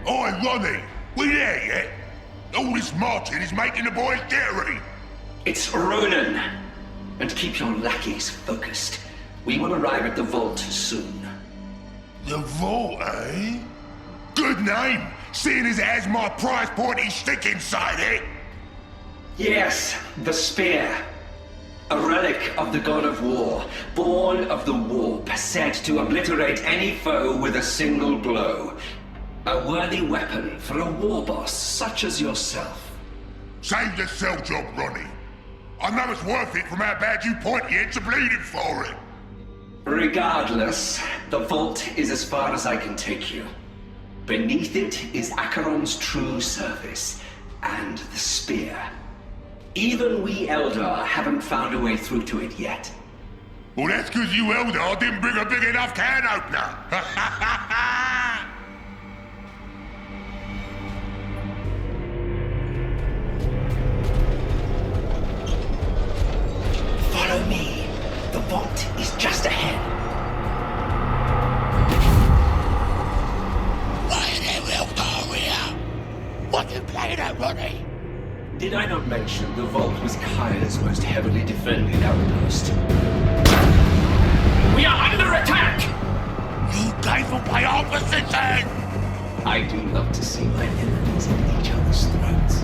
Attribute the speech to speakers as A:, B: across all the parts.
A: Oi, Ronnie! We there yet? All this marching is making the boys jittery.
B: It's Ronan. And keep your lackeys focused. We will arrive at the vault soon.
A: The vault, eh? Good name, seeing as it has my prize pointy stick inside it.
B: Yes, the Spear. A relic of the god of war, born of the warp, said to obliterate any foe with a single blow. A worthy weapon for a war boss such as yourself.
A: Save the sell job, Ronnie. I know it's worth it from how bad you pointy heads are bleeding for it.
B: Regardless, the vault is as far as I can take you. Beneath it is Acheron's true service, and the Spear. Even we Eldar haven't found a way through to it yet.
A: Well, that's because you Eldar didn't bring a big enough can opener.
B: Follow me. The vault is just ahead.
A: Why the Eldar here? What you playing at, Ronnie?
B: Did I not mention the vault was Kyle's most heavily defended outpost? We are under attack!
A: You gave away our position!
B: I do love to see my enemies at each other's throats.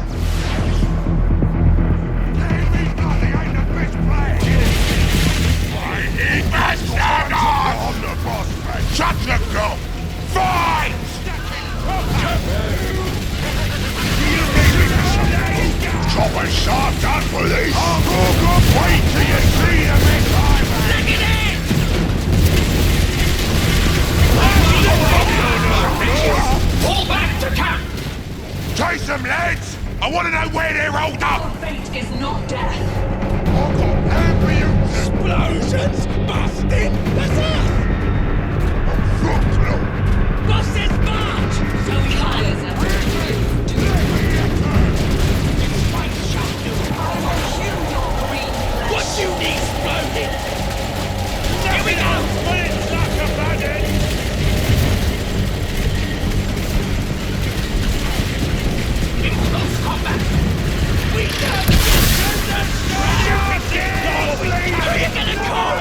A: On the boss, man! Shut the go! Fight! Chopper sharp done for this! Wait till you see them in time! Look at it!
B: Pull back to camp!
A: Chase them, lads! I want to know where they're rolled up!
C: Your fate is not death.
A: I got hand for you! Explosions! Busted! That's us! I'm fucked.
C: Bosses march! So Kyle's a
A: What you need exploding? Here we go! Bullets like a bandit!
B: In close combat!
A: We got Who are you gonna call?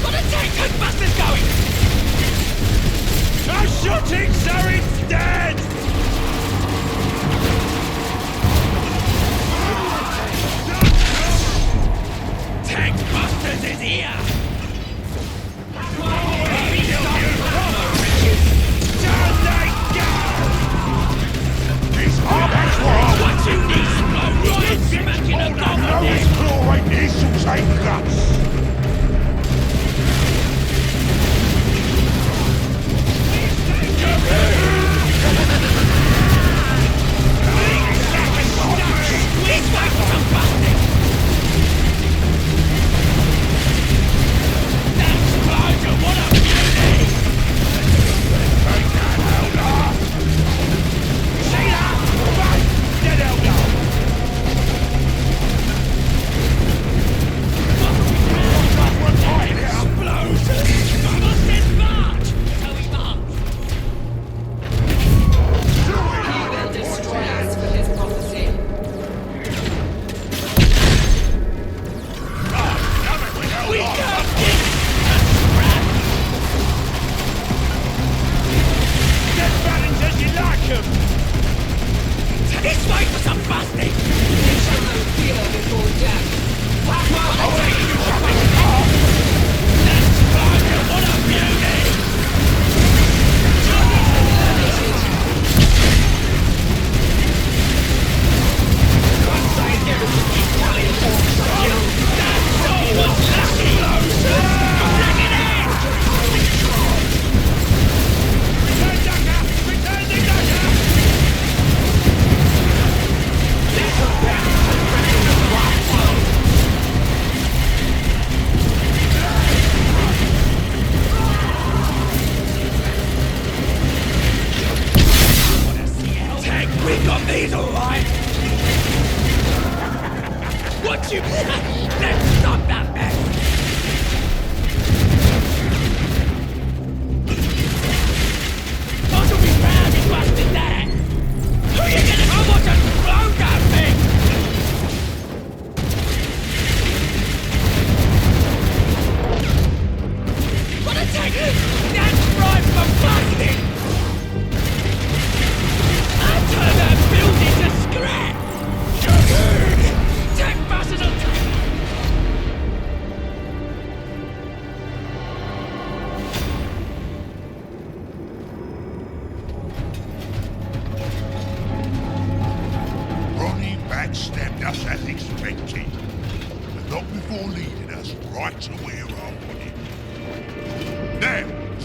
B: Got a tank and busters going!
A: I'm shooting, so it's dead! Tank Busters is here! Down they go! This that's what you need exploding! Smacking a gun! No, it's chlorate, this will take guts! Come here!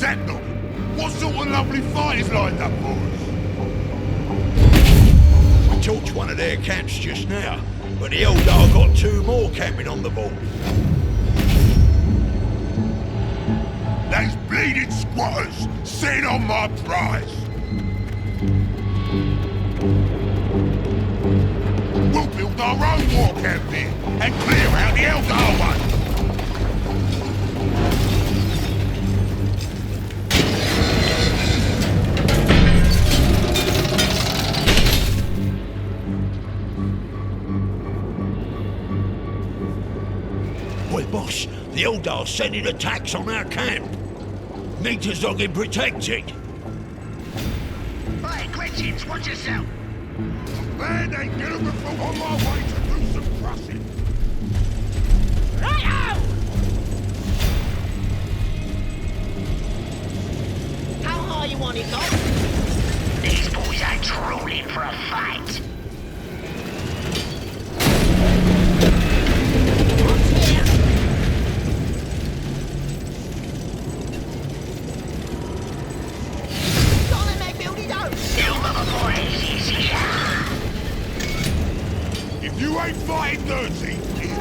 A: that not? What sort of lovely fight is lined up for us?
D: We torched one of their camps just now, but the Eldar got 2 more camping on the ball.
A: Those bleeding squatters sitting on my prize. We'll build our own war camp here and clear out the Eldar one.
D: Well, boss, the Eldar sending attacks on our camp. Need to zog him protected.
E: Hey, Gretchins, watch yourself!
A: Man ain't gonna reform on my way to do some crushing.
E: Righto! How high you want it, Doc? These boys are drooling for a fight.
A: If you ain't fighting dirty, go!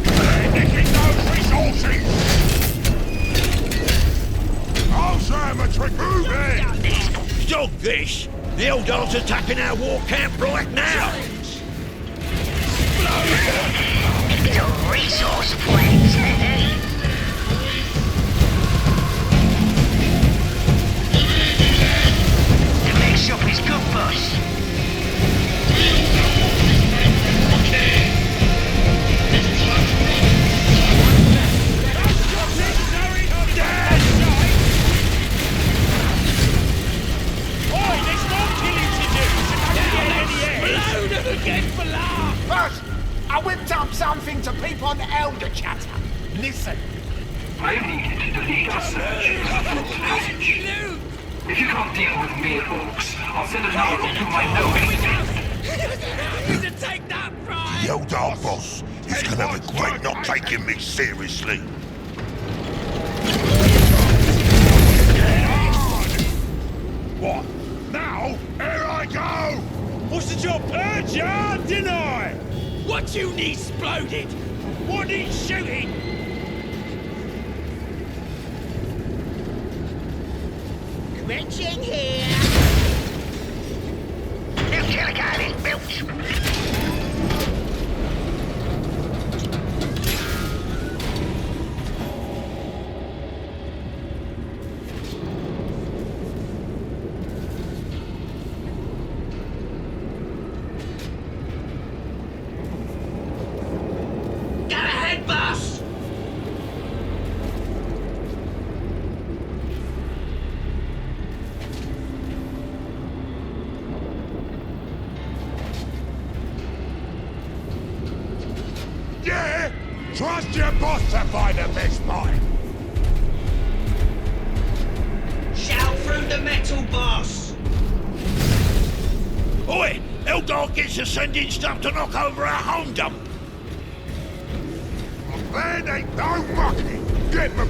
A: They're nicking those resources! I'll show him a trick. Move it!
D: Dog this! The Eldar's attacking our war camp right now!
E: It's a resource plague, eh? The mix-up is good, boss.
F: First, I whipped up something to peep on the elder chatter. Listen.
G: I need to delete a search for the passage. If you can't deal with mere orcs, I'll send another one to my knowing.
A: The Eldar boss is gonna regret not taking me seriously. What? Now? Here I go!
H: What's the job? Purge ya, deny! What you need exploded? What needs shooting?
E: Gretchen here! New telecard is built!
A: Yeah? Trust your boss to find the best mine.
E: Shout through the metal, boss!
D: Oi! Eldar gets us sending stuff to knock over our home dump!
A: Man ain't no mucking. Get them.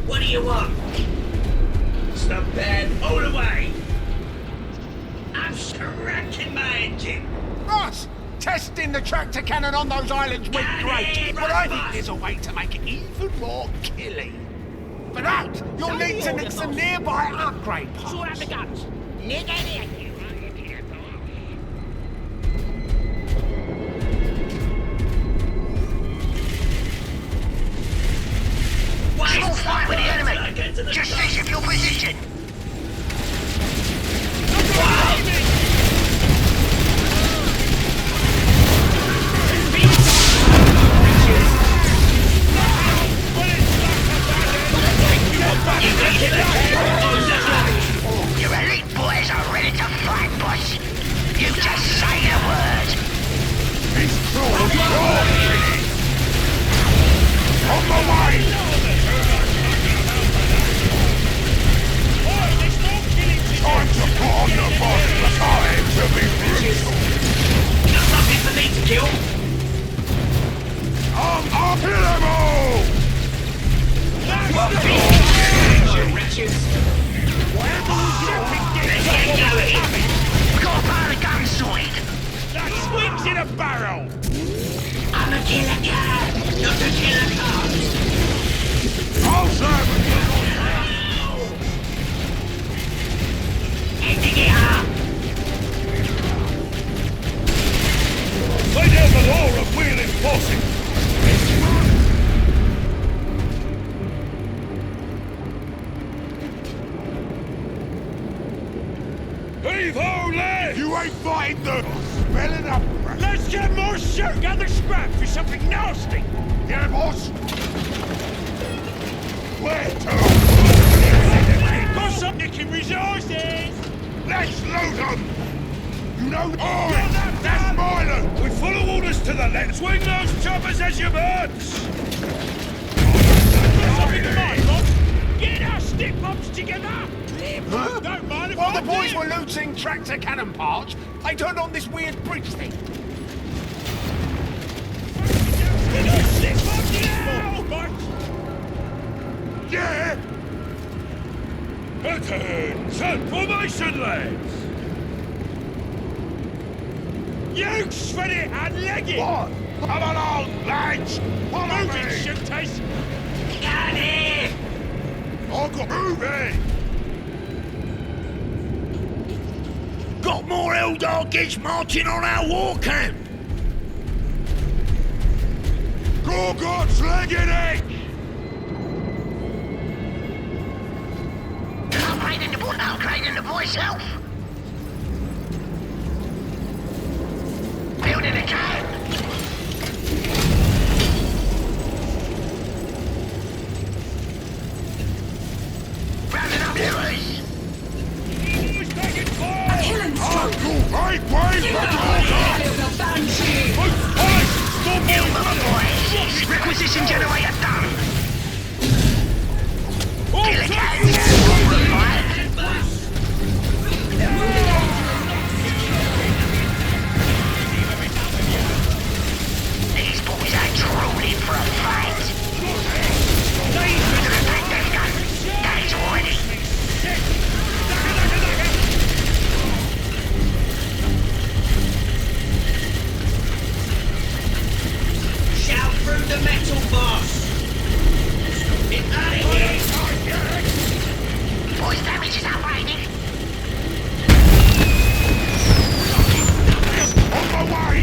E: What do you want? Stop bad all the way! I'm scratching my engine!
F: Boss, testing the tractor cannon on those islands went great, but I think there's a way to make it even more killy. For that, you'll need to nick some nearby upgrade parts.
E: Sort out the guns. Nigga. Small fight with the enemy. Just stay in your position. Your elite boys are ready to fight, boss. You just say the word.
A: He's crawling. On the way.
C: confused.
E: Let's get going. We got a pile of guns sorted.
H: That swings in a barrel!
E: I'm a killer cat, not a killer cat.
A: I'll serve it!
E: Ending it up.
H: Lay down the law of wheeling posse! Heave-ho, lads!
A: You ain't fighting them! Spell it up!
H: Let's get more shirt! Gather scrap for something nasty!
A: Yeah, boss! Where to?
H: Got some nicking resources!
A: Let's load them! You know... Oh, that's Mylan!
H: We follow orders to the left! Swing those choppers as you birds! Something in mind, boss! Get our stick bumps together!
F: Huh?
H: Don't mind if
F: While
H: I
F: the boys
H: do.
F: were looting tractor cannon parts, they turned on this weird bridge thing.
H: Get our stick bumps together!
A: Yeah!
H: Attention! Formation, lads! You shred it and leg it!
A: What? Come along, lads! Follow
H: Move it,
A: me!
H: suitcase!
E: Got it.
A: I've got moving!
D: Got more Eldar geese marching on our war camp!
A: Gorgot's legging it!
E: Upgrading the voice health. Building a camp. Rounding up heroes.
H: Who's taking fire?
C: Killing stroke!
A: Right way for Gorgot!
C: Feel the banshee!
E: Build them, boys. Requisition generator done. Kill a cat. These boys are drooling for a fight. Take them guns. Guys ready. Shout through the metal boss. Get out of here. Voice damage is outraging.
A: On my way!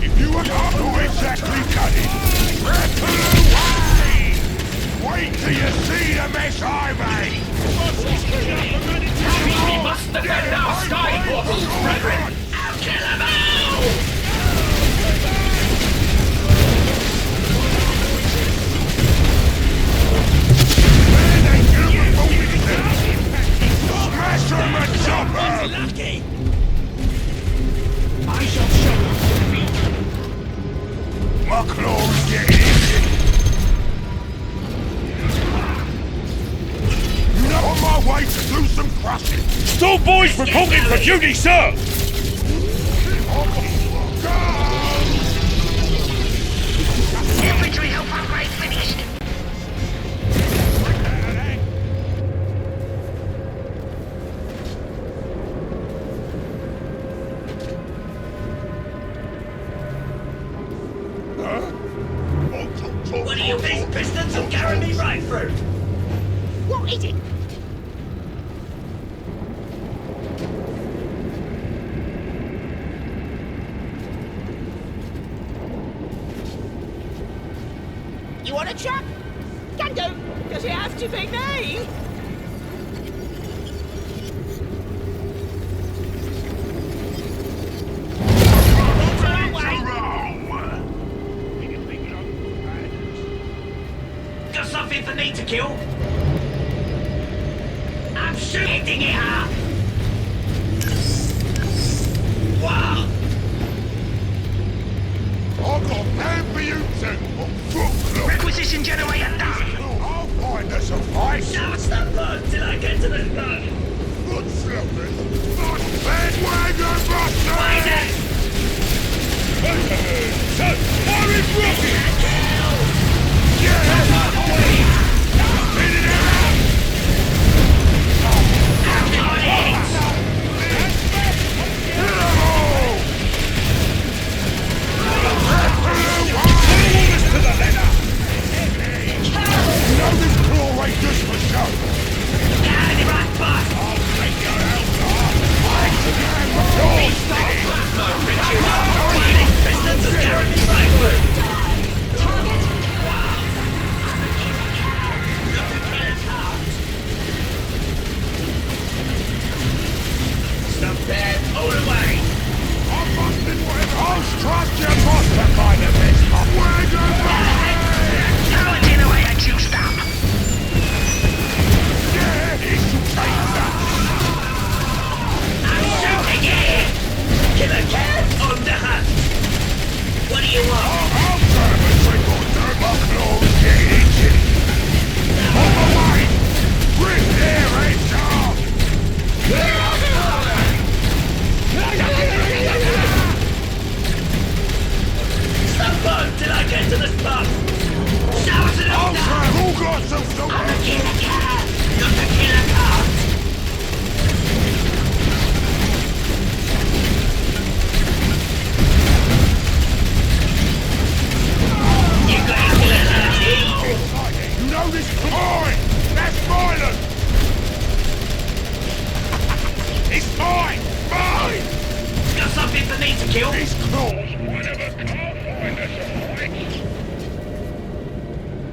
A: If you were not know exactly cutting, rattle away! Wait till you see the mess I made!
B: We must defend our sky portals, brethren!
E: I'll kill them all!
A: Man, they do it for Smash them and chopper!
H: Lucky!
E: I shall show you defeat.
A: My claws getting in! You know, on my way to do some crushing!
H: Stone boys reporting for duty, sir!
E: Infantry health upgrade finished. What do you think? Pistons will carry me right through. What is it?
F: You want a chat? Can do. Does it have to be me?
E: Got something for me to kill? I'm shooting it up! Wow!
A: I've got a plan for you two! Foot
E: Requisition generator done!
A: I'll find us a fight!
E: Now stop blood till I get to the gun!
A: Good slippers! Bandwagon buster!
E: Fight it!
H: Sir, fire in rocket!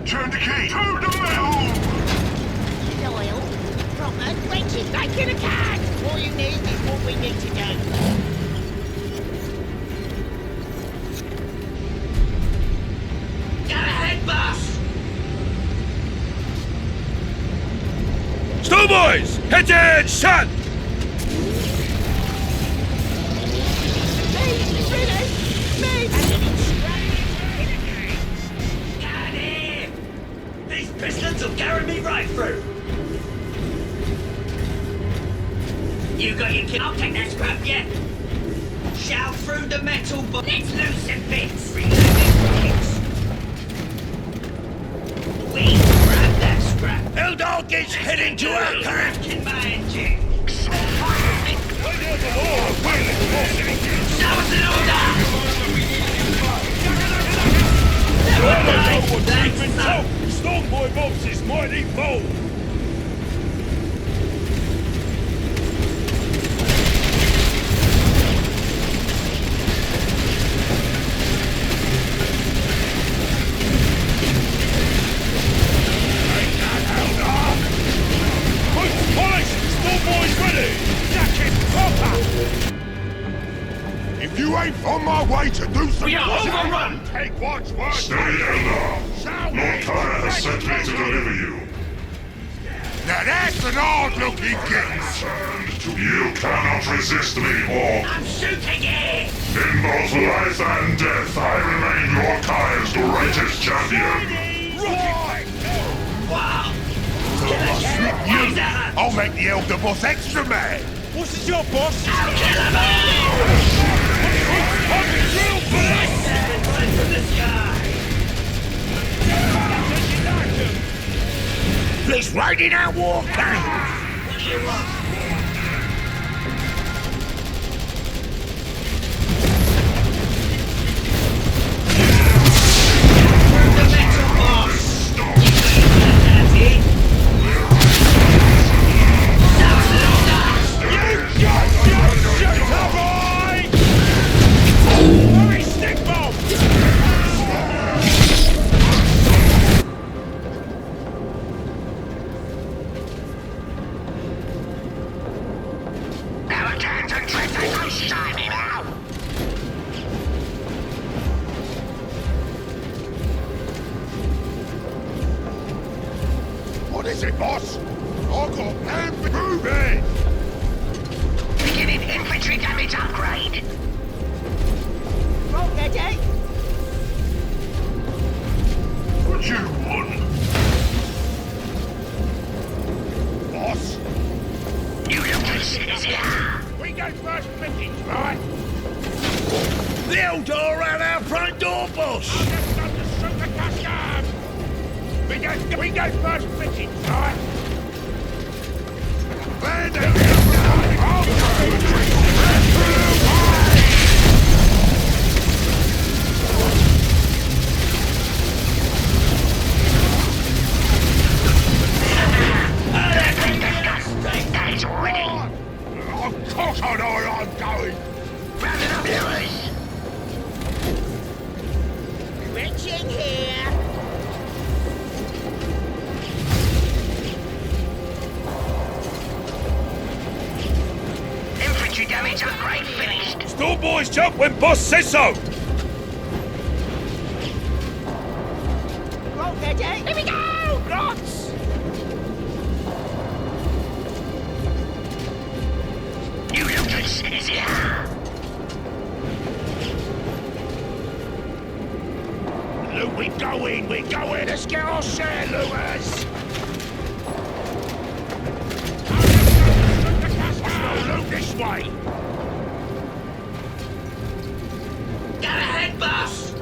A: Turn the key! Turn the metal!
E: Loyal, proper, wrenches back in a can! All you need is what we need to do. Go ahead, boss!
H: Stowboys! Head shut!
B: Pistons will carry me right through. You got your kid? I'll take that scrap yet. Shout through the metal, but let's lose some bits. We grab that scrap.
H: Eldar gets heading to our camp!
B: In my engine. Show us an order!
H: Stormboy Bob's is mighty bold! Boots polished! Stormboy's ready! Jacket proper!
A: If you ain't on my way to do some...
B: We are overrun!
A: Take what's worth...
I: Stay, Eldar! Lord Tyre has sent me to deliver you.
A: Now that's an odd-looking gift!
I: You cannot resist me, Ork.
B: I'm shooting it!
I: In both life and death, I remain your Tyre's greatest champion.
B: Wow!
A: I'll make the Elder Boss extra mad!
H: What's the job, boss?
B: I'll kill him all! Right from the sky!
A: Let's ride in our war camp!
B: What do you want? The metal boss! Daddy!
A: What is it, boss? I've got hand moving!
E: Beginning infantry damage upgrade. Ready?
I: What you want?
A: Boss?
E: New location is here.
A: We go first pickings, right?
H: The Eldar at our front door, boss!
A: Just understood the custom!
H: We go first fittings, right?
E: That is ready.
H: Of course I know where I'm going.
E: Round it up, Lewis. Reaching here. Infantry damage upgrade finished.
H: Store boys jump when boss says so.
E: Roll, Daddy. Here we go. Lots. New Lucas is here.
H: Look, we're going. Let's get our share, Lewis. Look this way.
E: Get ahead, boss.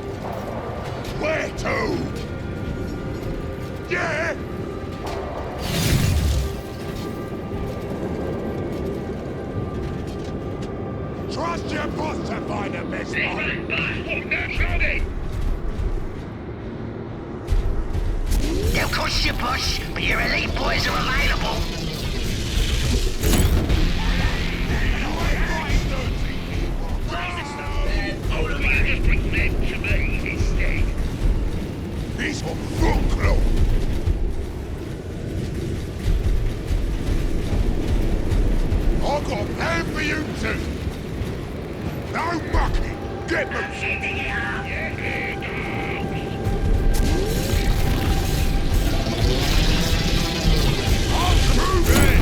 H: Where to? Yeah. Trust your boss to find the best one.
E: They'll cost you, boss, but your elite boys are available.
H: This one Funklo. I've got a plan for you too. No mucking. Get moving. I'm moving.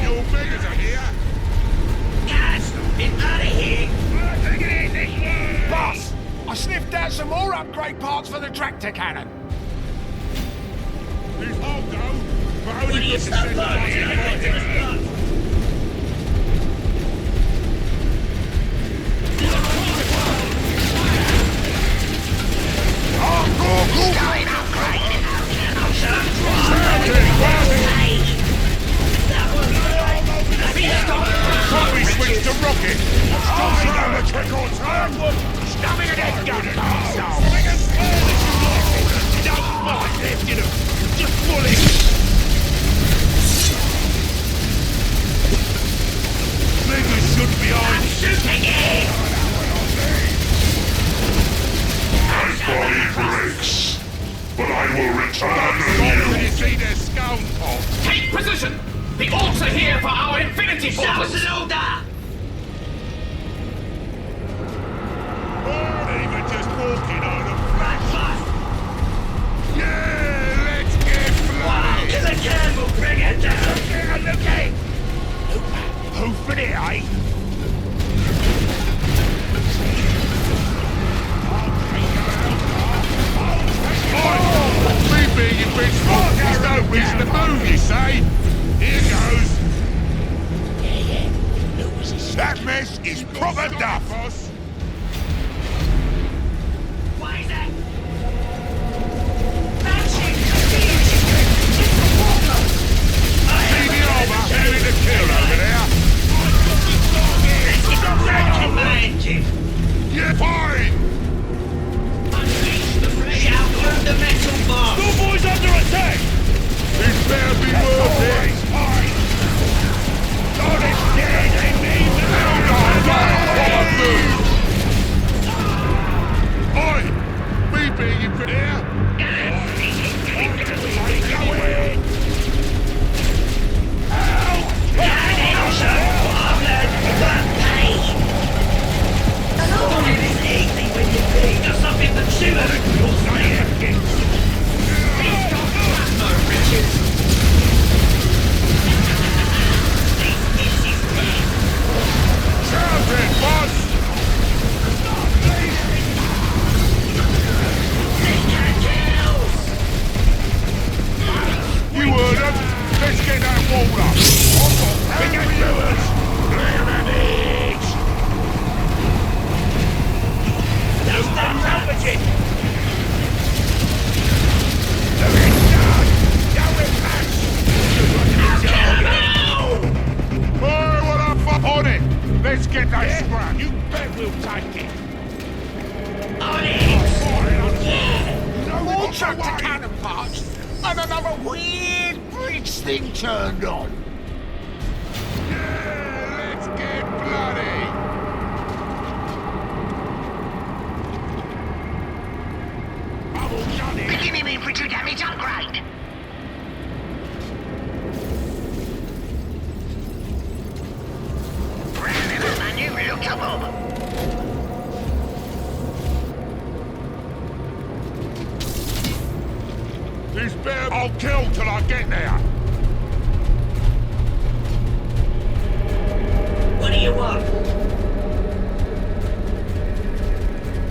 H: Your beggars are here.
E: Guys, get out of here.
F: Boss, I sniffed out some more upgrade parts for the tractor cannon.
H: These all go. But only you stop
E: Starting upgrade.
H: Can't we switch to rocket? Still trying to trick or turn. Stomach of that gun, arsehole. Don't mind left, you know. Just pull it. Niggas should be on.
E: Shooting it.
I: My body breaks, but I will return
H: When you
I: anew.
H: see their scone pop.
G: Take position! The Orks are here for our Infinity Fortress!
E: Eldar.
H: Even just walking on them.
E: Right, boss.
H: Yeah, let's get bloody.
E: To the candle, bring it down.
H: Okay. Who for it, eh? Me being invincible is no reason to move, you say? Here goes. That mess is proper duff.
E: Why is that?
H: See the armor heading to kill over there?
E: Let's get the ranking engine.
H: Yeah, fine.
E: Shout through the metal bar.
H: Boys under attack! This better be worth it! God is dead, they mean Oi! Me being in for here?
F: Let's get that scrap.
H: You bet we'll take it.
F: More tractor cannon parts, and another weird bridge thing turned on.
H: Yeah, let's get bloody. Bubble Johnny.
E: Beginning infantry damage upgrade. Brandon and my new look to Bob.
H: This bear I'll kill till I get there.
C: What do you want?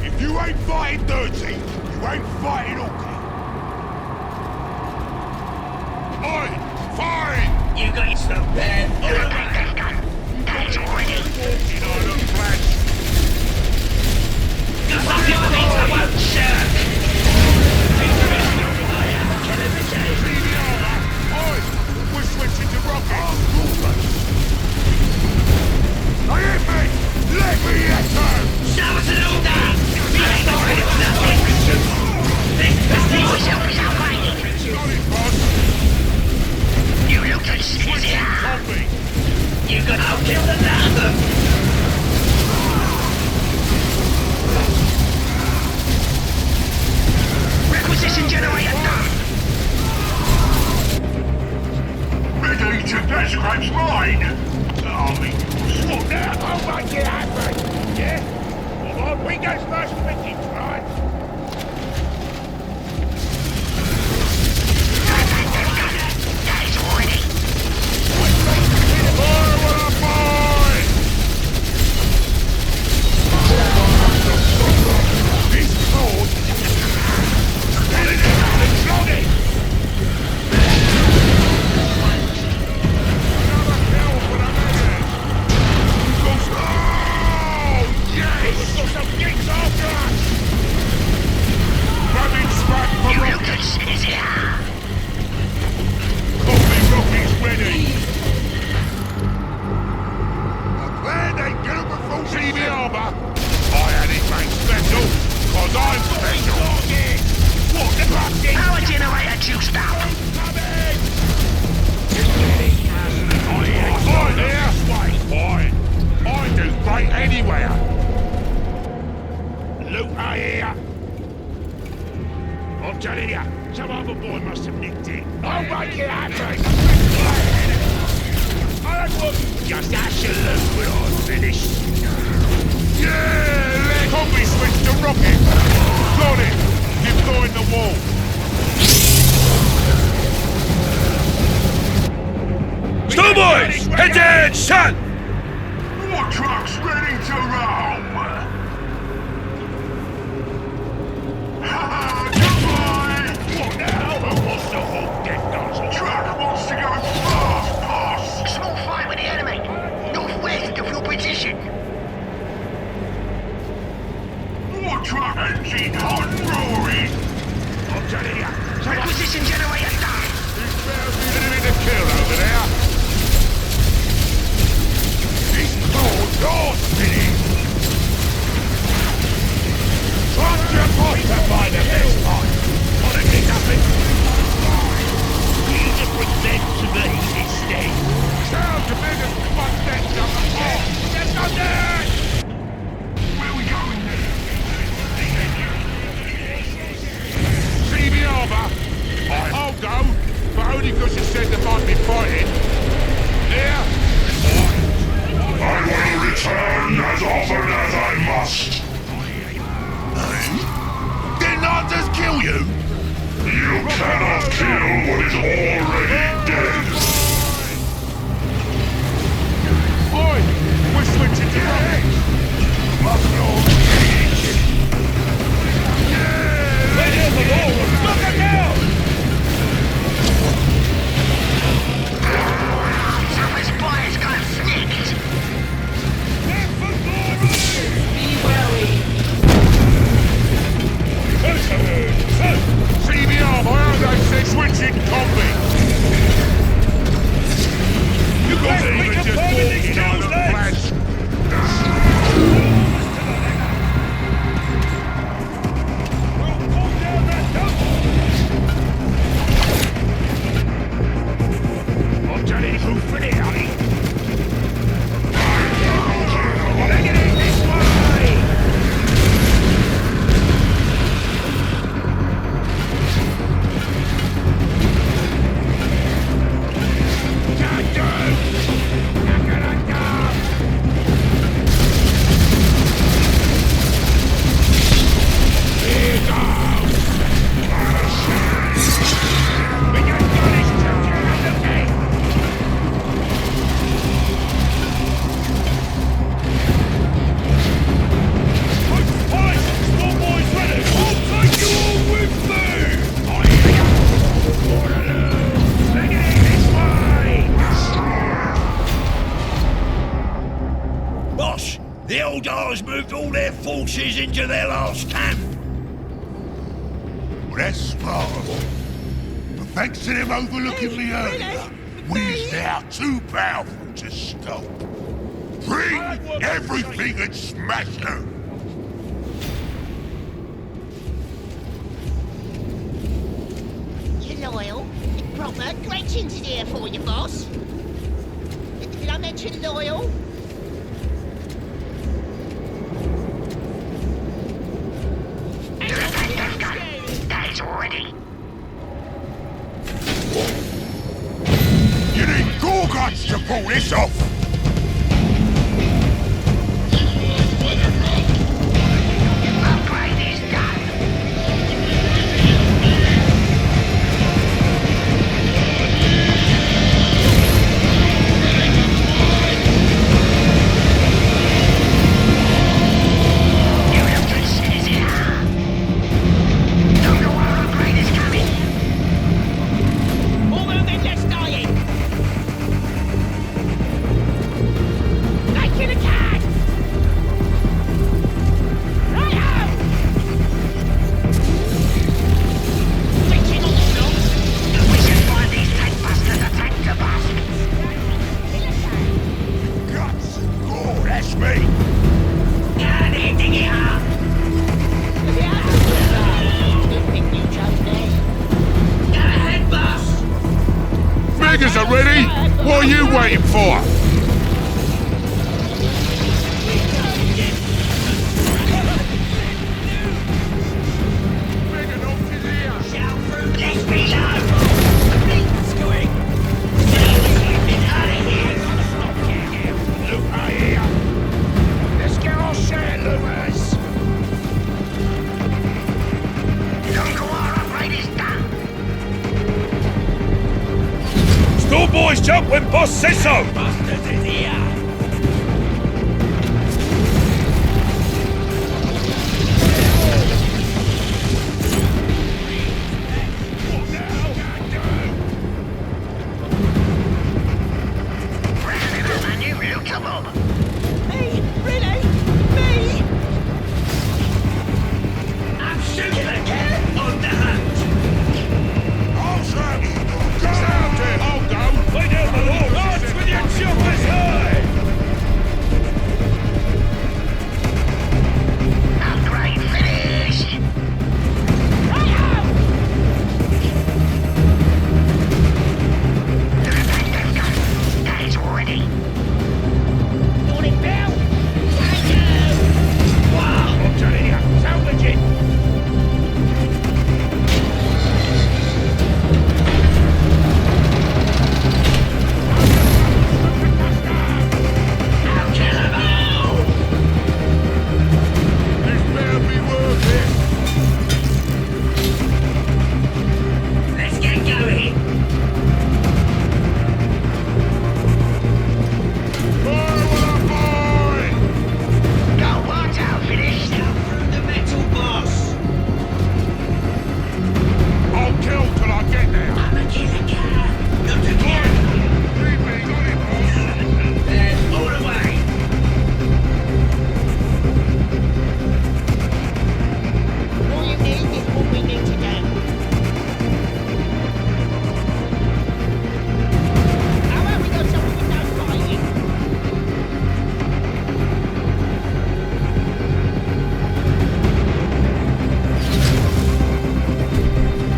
H: If you ain't fighting dirty, you ain't fighting okay. Oi! Fine!
C: You got yourself bad.
E: You're a great death gun. That is already.
H: You know, look, Flash.
C: Some people think I won't shirk.
H: Oi! We're switching to rockets. Now hit me! Let me hit her!
C: Show us an order! Let's not hit nothing! This prestige
E: Yourself is upgraded.
H: Got it, boss!
E: You look as
H: Switching
E: easier.
H: copy!
C: You got I'll kill the number!
E: Requisition generator done.
I: Ready to describe mine!
H: What now? I'll make it happen! Yeah? Well, we go first with it, right?
E: That is already.
H: Fire what I find! This sword! Get it in! Flog it! Another kill for the man! Oh, yes! Got some gigs after us! Grabbing scrap for
E: You look
H: rockets!
E: as easier.
H: Coffee rockets ready! Land ain't good before see the armor! I had it made special, cause I'm special! What the fuck is
E: Power generator juiced up.
H: coming? Fine here! Fine! I do great anywhere! Loot I hear! I'm telling ya, some other boy must have nicked it. I'll make it happen! Just ash your loot when I'm finished. Yeah, let copy switch to rocket. Got it. Deploying the wall.
A: Stowboys! Attention!
I: War trucks ready to roam! Haha, goodbye!
H: What now? What's the whole death nozzle?
I: Truck wants to go fast, boss!
E: Small fight with the enemy. Northwest of your position.
I: War truck engine hot roaring!
H: I'm telling ya,
E: Requisition generator done.
H: this bear's been to kill over there. This door's yours, spinning. Trust your boy to find the best part. Wanna get nothing? You just present to me instead. Sounds a bit of one next up the floor. There's no there!
I: Where we going then?
H: See the armor? I'll go, but only because you said there might be fighting. There?
I: I will return as often as I must!
H: Didn't I just kill you?
I: You cannot kill what is already dead!
H: Oi! We're switching to rockets! Ready as a wall! Look at now!
E: Somebody's boy's got snicked.
C: Be wary.
H: See the armor, how they say switching copy!
D: Boss, the Eldars moved all their forces into their last camp.
H: Well, that's smart of them. But thanks to them overlooking me earlier, we's now too powerful to stop. Bring everything and smash them!
E: You're loyal. Proper. Great engineer for you, boss. Did I mention loyal?
C: That is ready.
H: You need Gorgots to pull this off!
C: Upgrade is done.
H: Figures are ready! What are you waiting for?
F: Let's get our share, Lewis!
A: Store boys jump when boss says so!
C: Bastards is here!
E: Me? Really? Me?
C: I'm shooting again on the hunt!
H: I'll serve! Go out there! I'll go!
A: Lay down, my lord! March with your choppers high!
C: Upgrade finished! That is ready!
E: Want it, Bill?
F: Wow! I'm telling you, salvage it!
C: I'll kill 'em all!
H: This better be worth it!
C: Let's get going!
H: Fire with a mine!
C: Got what out finished? Down through the metal, boss!
H: I'll kill till I get there!
C: I'm a killer cat! Not a cat!
H: Leave me, got it, boss!
C: Then all the way!
E: All you need is what we need to do. How about we go somewhere with no fighting?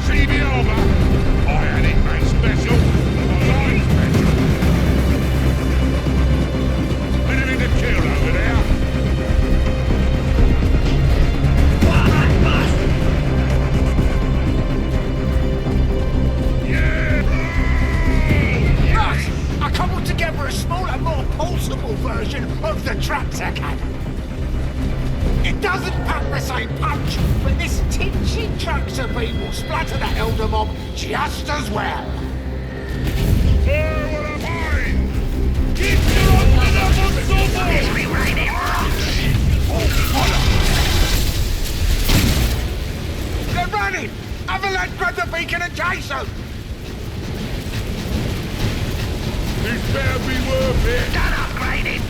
H: See me over! I had it made special! I'm special! Anything to kill over there?
C: What, boss?
F: Right! I cobbled together a smaller, more pulsable version of the tractor cannon. It doesn't pack the same punch, but this tingy tractor beam will splatter that Elder mob just as well.
H: Fire with a mine! Keep your under the
C: It's me raining rocks!
F: They're running! Have a lad grab the beacon and chase them!
H: This better be worth it!
C: Done upgrading!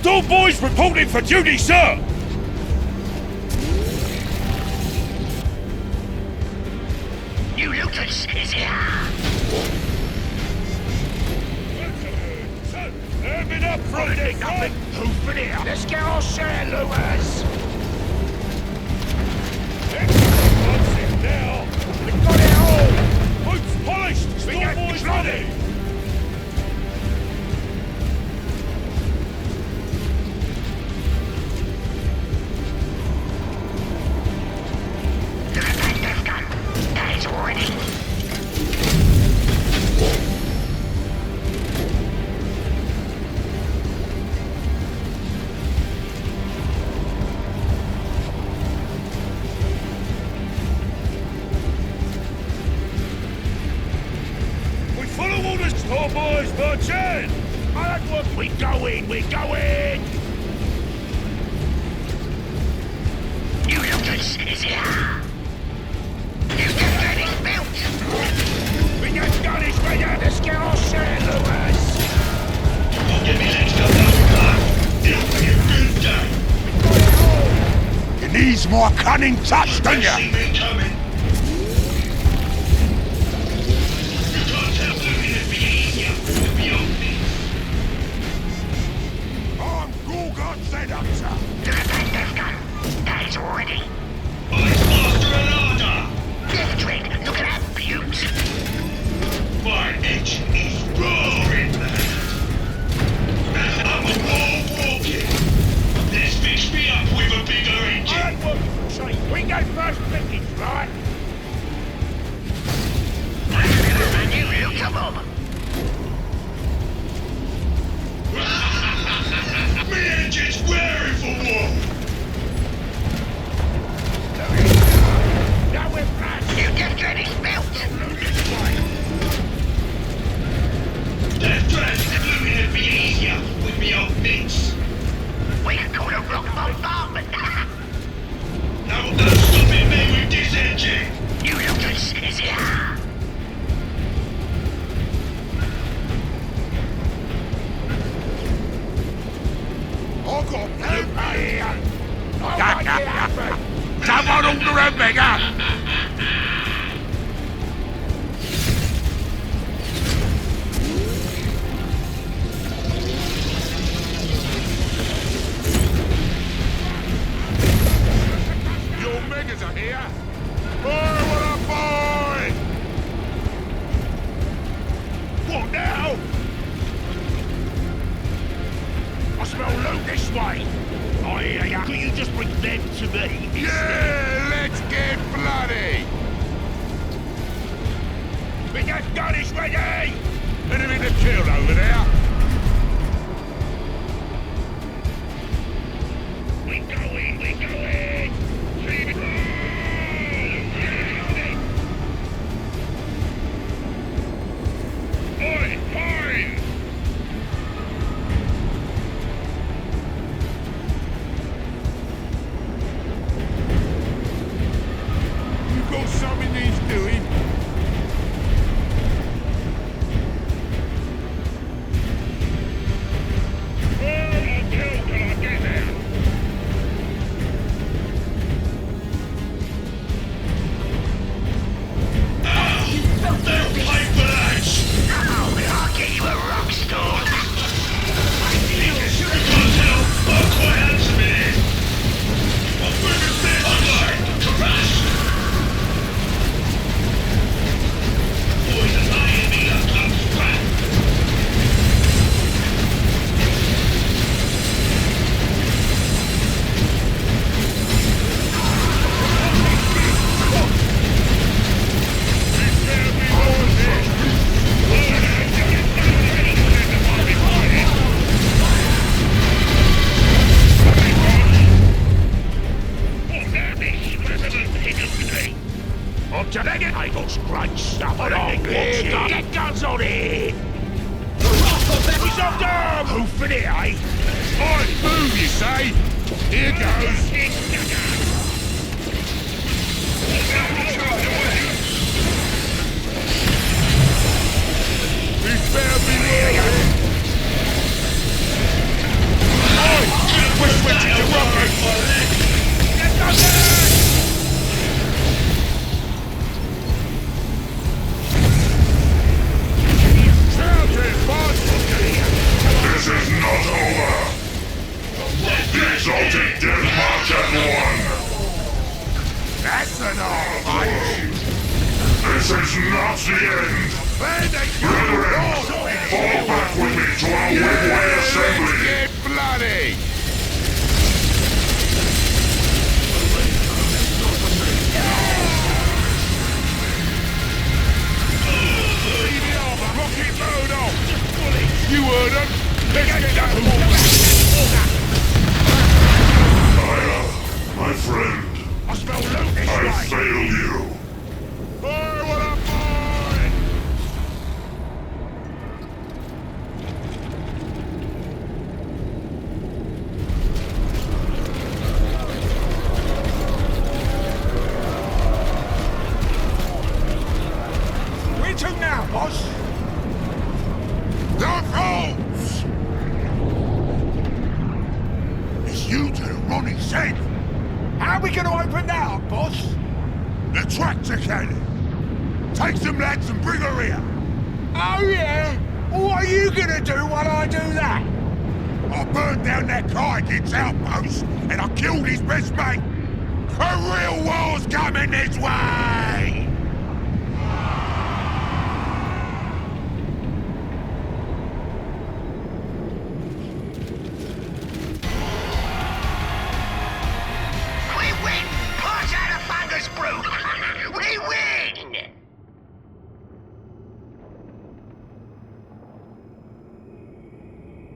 A: Storm boys reporting for duty, sir!
C: New Lucas is here!
A: Arm it up, Friday!
F: Nothing. Who's been here? Let's get our share, Lewis.
A: That's it now!
F: We've got it all.
A: Boots polished! Storm boys ready!
C: Look at that death gun. That is ready.
A: We follow orders, Storm boys, march in!
F: We go in. We go in.
C: New Lucas is here! New gun is built!
F: We got gun is ready. Let's get our share, Lewis.
I: Get me legs up now, it'll be a good day.
H: You needs more cunning touch, don't ya?
I: See me coming. You can't help looking at me easier with me own things.
H: I'm Gorgon Zedder, sir.
C: Look at that death gun. That is ready.
I: Ice Master and Eldar.
C: Death Dread, look at that beaut.
I: My engine is roaring, man. I'm a war-walking. Let's fix me up with a bigger engine.
F: We go first pickings, right?
C: A new Luca Bob.
I: Me engine's raring for war.
F: Now we're flash.
C: New Death Dread is built.
I: Death Dread's looking at me easier with me old mitts.
C: We can call a rock bombardment.
I: No stopping me with this engine.
C: New Lucas is here.
H: I got
F: Help me here.
H: Someone order a bigger! Your megas are here! Boy, what a boy! What now?
F: I smell loot this way. I hear ya. Could you just bring them to me?
H: Yeah, let's get bloody!
F: We got gun is ready.
H: Enemy to kill over there!
F: We go in. We go in.
A: Oi, fine!
H: You got something needs doing?
F: Get guns on it! Who's up there? Who for it, eh?
H: Oi, move, you say? Here goes. This better be worth it. Oi,
I: Celtic Death March at 1.
H: That's an mate.
I: This is not the end. Brethren, fall back with me to our midway assembly.
H: Get bloody! Rocket mode off! You heard him! Let's get that
I: Aya, my friend,
H: I smell loot this
I: I
H: way!
I: fail you.
H: Boy, what a boy! Where to now, boss? The roads! It's you to the Ronnie said. How are we going to open that up, boss? The tractor cannon. Take some lads and bring her here. Oh, yeah? What are you going to do while I do that? I burned down that Kaigin's outpost, and I killed his best mate. A real war's coming this way!